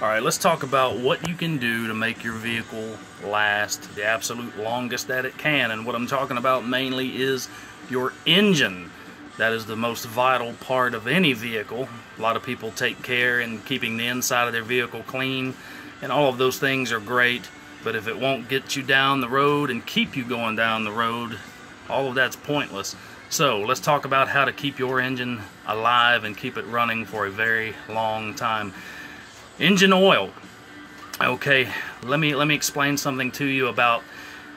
Alright, let's talk about what you can do to make your vehicle last the absolute longest that it can. And what I'm talking about mainly is your engine. That is the most vital part of any vehicle. A lot of people take care in keeping the inside of their vehicle clean, and all of those things are great, but if it won't get you down the road and keep you going down the road, all of that's pointless. So let's talk about how to keep your engine alive and keep it running for a very long time. Engine oil. Okay, let me explain something to you about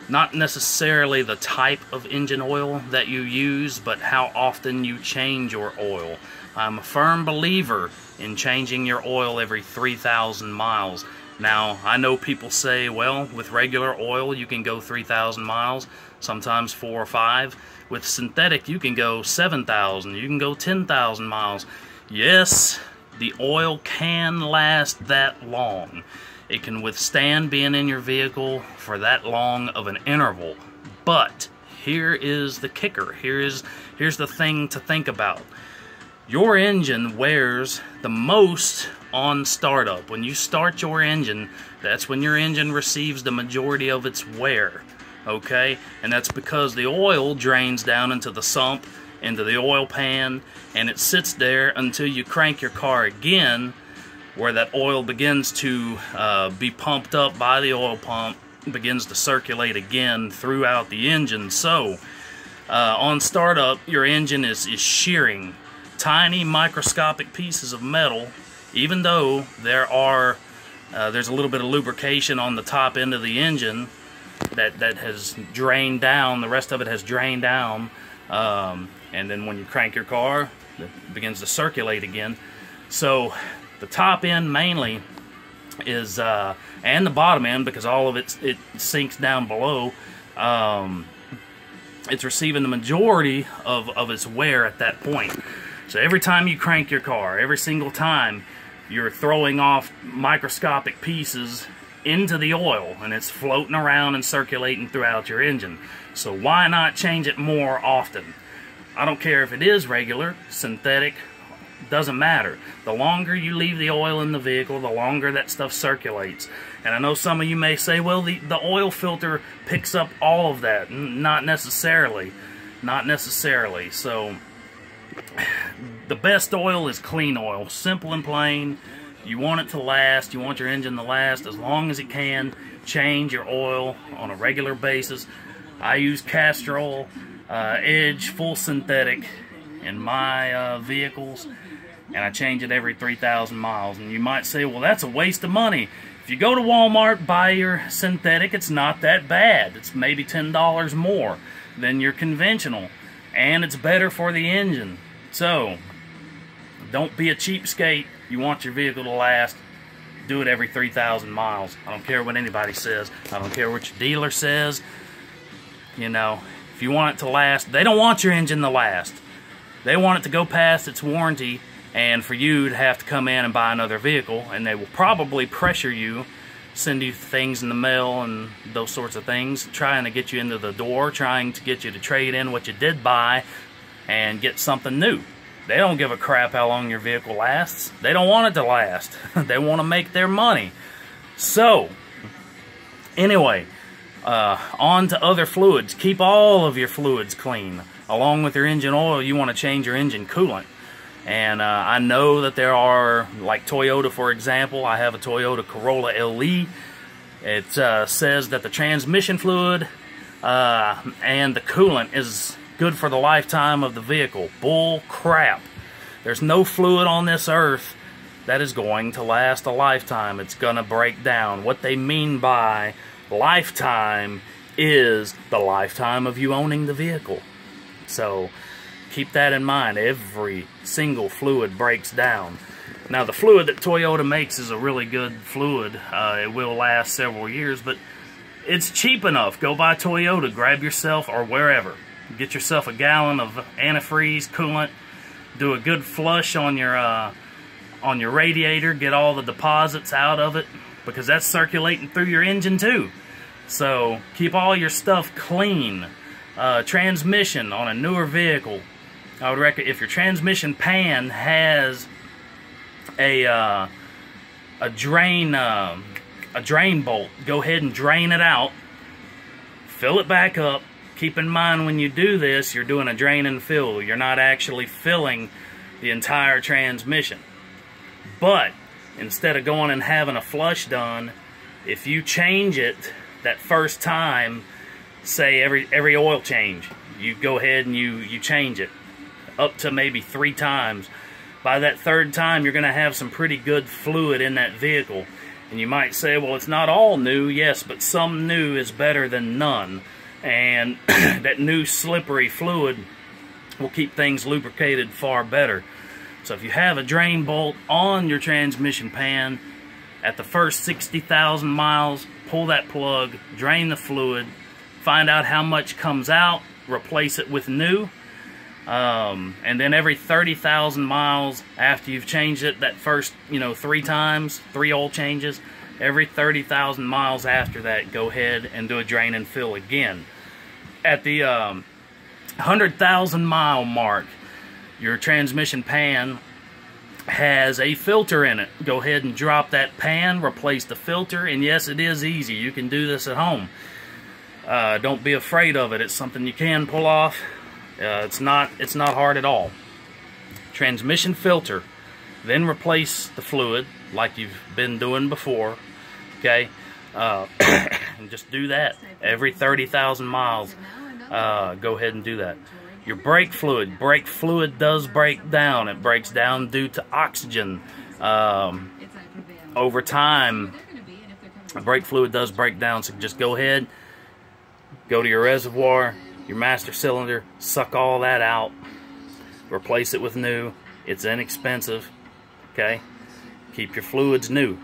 not necessarily the type of engine oil that you use, but how often you change your oil. I'm a firm believer in changing your oil every 3,000 miles. Now, I know people say, well, with regular oil you can go 3,000 miles, sometimes 4 or 5. With synthetic you can go 7,000, you can go 10,000 miles. Yes, the oil can last that long. It can withstand being in your vehicle for that long of an interval. But here is the kicker. Here's the thing to think about. Your engine wears the most on startup. When you start your engine, that's when your engine receives the majority of its wear. Okay? And that's because the oil drains down into the sump, into the oil pan, and it sits there until you crank your car again, where that oil begins to be pumped up by the oil pump, begins to circulate again throughout the engine. So on startup, your engine is shearing tiny microscopic pieces of metal, even though there's a little bit of lubrication on the top end of the engine that has drained down. The rest of it has drained down, and then when you crank your car, it begins to circulate again. So the top end mainly is, and the bottom end, because all of it sinks down below, it's receiving the majority of its wear at that point. So every time you crank your car, every single time, you're throwing off microscopic pieces into the oil, and it's floating around and circulating throughout your engine. So why not change it more often? I don't care if it is regular, synthetic, doesn't matter. The longer you leave the oil in the vehicle, the longer that stuff circulates. And I know some of you may say, well, the oil filter picks up all of that. Not necessarily. Not necessarily. So the best oil is clean oil. Simple and plain. You want it to last. You want your engine to last as long as it can. Change your oil on a regular basis. I use Castrol Edge full synthetic in my vehicles, and I change it every 3,000 miles. And you might say, well, that's a waste of money. If you go to Walmart, buy your synthetic, it's not that bad. It's maybe $10 more than your conventional, and it's better for the engine. So don't be a cheapskate. You want your vehicle to last, do it every 3,000 miles. I don't care what anybody says. I don't care what your dealer says. You know, if you want it to last, they don't want your engine to last. They want it to go past its warranty and for you to have to come in and buy another vehicle, and they will probably pressure you, send you things in the mail and those sorts of things, trying to get you into the door, trying to get you to trade in what you did buy and get something new. They don't give a crap how long your vehicle lasts. They don't want it to last. They want to make their money. So, anyway, on to other fluids. Keep all of your fluids clean. Along with your engine oil, you want to change your engine coolant. And I know that there are, like Toyota for example, I have a Toyota Corolla LE. It says that the transmission fluid and the coolant is good for the lifetime of the vehicle. Bull crap. There's no fluid on this earth that is going to last a lifetime. It's going to break down. What they mean by lifetime is the lifetime of you owning the vehicle. So keep that in mind. Every single fluid breaks down. Now the fluid that Toyota makes is a really good fluid. It will last several years, but it's cheap enough. Go buy Toyota, grab yourself, or wherever, get yourself a gallon of antifreeze coolant, do a good flush on your radiator, get all the deposits out of it, because that's circulating through your engine too. So keep all your stuff clean. Transmission on a newer vehicle, I would recommend, if your transmission pan has a a drain bolt. Go ahead and drain it out. Fill it back up. Keep in mind when you do this, you're doing a drain and fill. You're not actually filling the entire transmission. But instead of going and having a flush done, if you change it that first time, say every oil change, you go ahead and you change it up to maybe 3 times. By that 3rd time, you're going to have some pretty good fluid in that vehicle. And you might say, well, it's not all new. Yes, but some new is better than none. And that new slippery fluid will keep things lubricated far better. So if you have a drain bolt on your transmission pan, at the first 60,000 miles, pull that plug, drain the fluid, find out how much comes out, replace it with new. And then every 30,000 miles after you've changed it that first, 3 times, 3 oil changes, every 30,000 miles after that, go ahead and do a drain and fill again. At the 100,000 mile mark, your transmission pan has a filter in it. Go ahead and drop that pan, replace the filter, and yes, it is easy. You can do this at home. Don't be afraid of it. It's something you can pull off. It's not hard at all. Transmission filter, then replace the fluid like you've been doing before. Okay, and just do that every 30,000 miles. Go ahead and do that. Your brake fluid does break down. It breaks down due to oxygen. Over time, brake fluid does break down, so just go ahead, go to your reservoir, your master cylinder, suck all that out, replace it with new. It's inexpensive. Okay, keep your fluids new,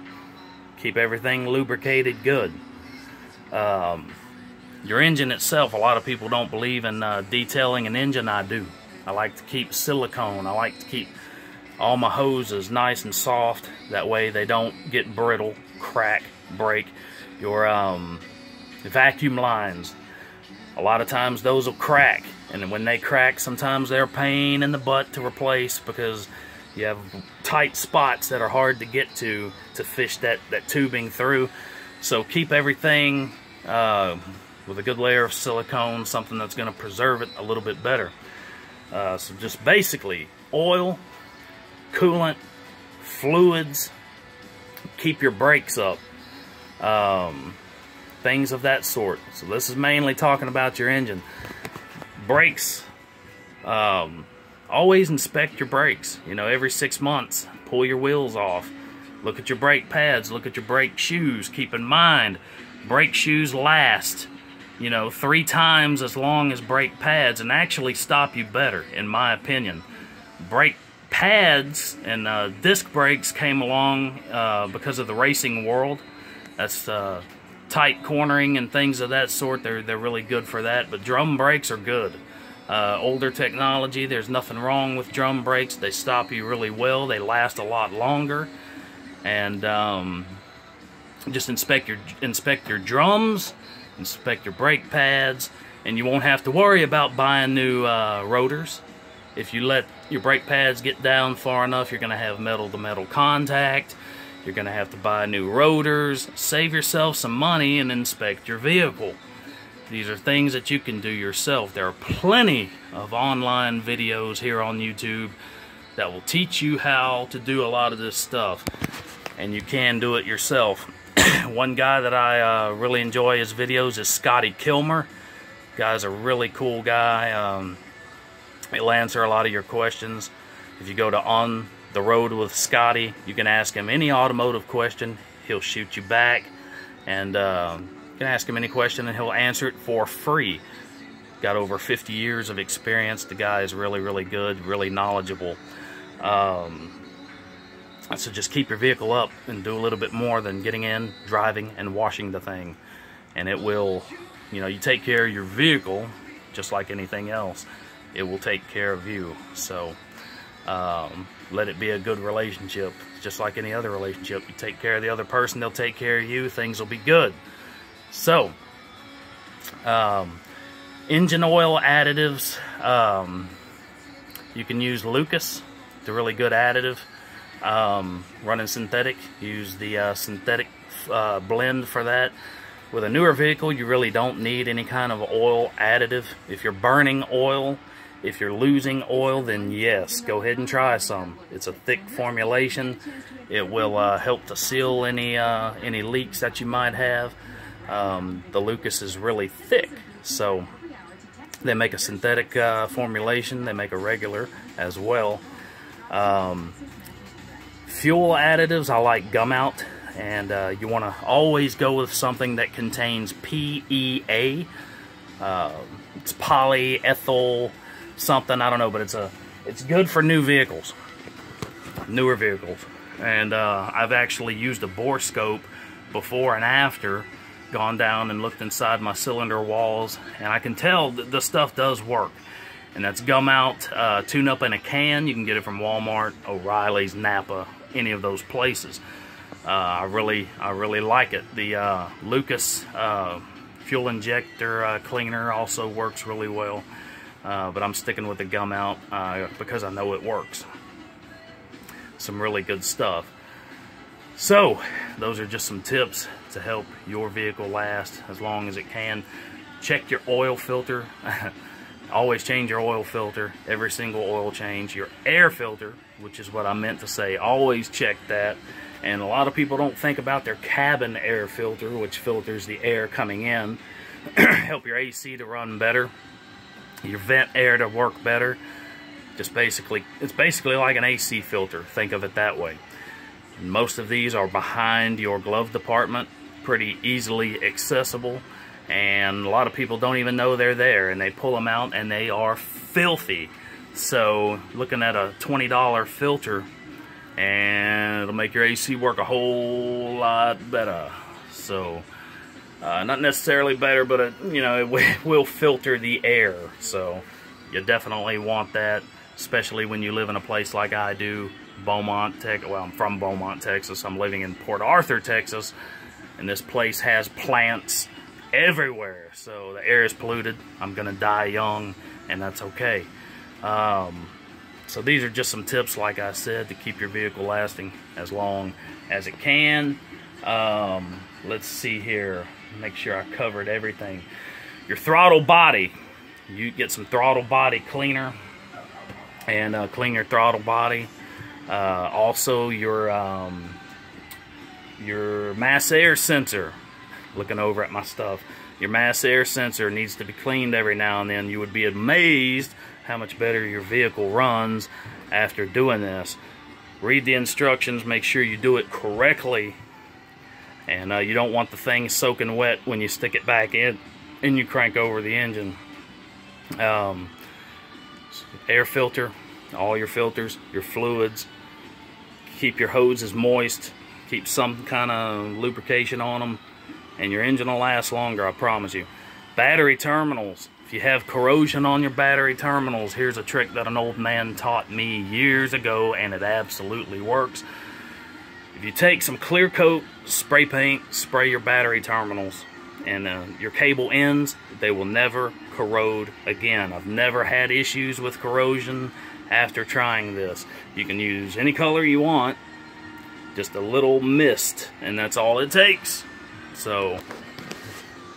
keep everything lubricated good. Your engine itself, a lot of people don't believe in detailing an engine. I do. I like to keep silicone. I like to keep all my hoses nice and soft. That way they don't get brittle, crack, break. Your vacuum lines, a lot of times those will crack. And when they crack, sometimes they're a pain in the butt to replace because you have tight spots that are hard to get to fish that tubing through. So keep everything with a good layer of silicone, something that's going to preserve it a little bit better. So just basically oil, coolant, fluids, keep your brakes up, things of that sort. So this is mainly talking about your engine. Brakes, always inspect your brakes. Every 6 months, pull your wheels off. Look at your brake pads, look at your brake shoes. Keep in mind, brake shoes last 3 times as long as brake pads and actually stop you better, in my opinion. Brake pads and disc brakes came along because of the racing world. That's tight cornering and things of that sort. They're really good for that, but drum brakes are good. Older technology, there's nothing wrong with drum brakes. They stop you really well. They last a lot longer. And just inspect your drums, inspect your brake pads, and you won't have to worry about buying new rotors. If you let your brake pads get down far enough, you're going to have metal-to-metal contact. You're going to have to buy new rotors. Save yourself some money and inspect your vehicle. These are things that you can do yourself. There are plenty of online videos here on YouTube that will teach you how to do a lot of this stuff. And you can do it yourself. One guy that I really enjoy his videos is Scotty Kilmer. Guy's a really cool guy. He'll answer a lot of your questions. If you go to On the Road with Scotty, you can ask him any automotive question. He'll shoot you back. And you can ask him any question and he'll answer it for free. Got over 50 years of experience. The guy is really, really good, really knowledgeable. So just keep your vehicle up and do a little bit more than getting in, driving, and washing the thing. And it will, you take care of your vehicle just like anything else. It will take care of you. So let it be a good relationship. Just like any other relationship. You take care of the other person, they'll take care of you. Things will be good. So, engine oil additives. You can use Lucas. It's a really good additive. running synthetic. Use the synthetic blend for that. With a newer vehicle, you really don't need any kind of oil additive. If you're burning oil, if you're losing oil, then yes, go ahead and try some. It's a thick formulation. It will help to seal any leaks that you might have. The Lucas is really thick, so they make a synthetic formulation. They make a regular as well. Fuel additives, I like Gumout. And you want to always go with something that contains PEA. It's polyethyl something, I don't know, but it's good for newer vehicles. And I've actually used a bore scope before and after, gone down and looked inside my cylinder walls, and I can tell that the stuff does work. And that's Gumout tune-up in a can. You can get it from Walmart, O'Reilly's, Napa, any of those places. I really like it. The Lucas fuel injector cleaner also works really well, but I'm sticking with the Gumout because I know it works. Some really good stuff. So those are just some tips to help your vehicle last as long as it can. Check your oil filter. Always change your oil filter, every single oil change. Your air filter, which is what I meant to say, always check that. And a lot of people don't think about their cabin air filter, which filters the air coming in. Help your AC to run better, your vent air to work better. It's basically like an AC filter. Think of it that way. And most of these are behind your glove department, pretty easily accessible. And a lot of people don't even know they're there, and they pull them out and they are filthy. So looking at a $20 filter, and it'll make your AC work a whole lot better. So not necessarily better, but it will filter the air. So you definitely want that, especially when you live in a place like I do, Beaumont, Texas. Well, I'm from Beaumont, Texas. I'm living in Port Arthur, Texas, and this place has plants everywhere, so the air is polluted. I'm gonna die young, and that's okay. So these are just some tips, like I said, to keep your vehicle lasting as long as it can. Let's see here, make sure I covered everything. Your throttle body, you get some throttle body cleaner and clean your throttle body. Also your mass air sensor. Looking over at my stuff, your mass air sensor needs to be cleaned every now and then. You would be amazed how much better your vehicle runs after doing this. Read the instructions, make sure you do it correctly, and you don't want the thing soaking wet when you stick it back in and you crank over the engine. Air filter, all your filters, your fluids, keep your hoses moist, keep some kind of lubrication on them, and your engine will last longer, I promise you. Battery terminals. If you have corrosion on your battery terminals, here's a trick that an old man taught me years ago, and it absolutely works. If you take some clear coat, spray paint, spray your battery terminals, and your cable ends, they will never corrode again. I've never had issues with corrosion after trying this. You can use any color you want, just a little mist, and that's all it takes. So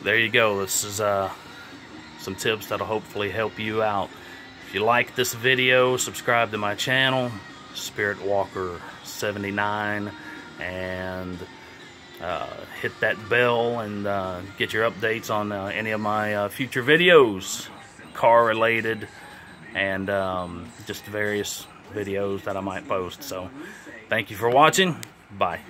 there you go. This is some tips that'll hopefully help you out. If you like this video, subscribe to my channel, Spirit Walker 79, and hit that bell and get your updates on any of my future videos, car related, and just various videos that I might post. So thank you for watching. Bye.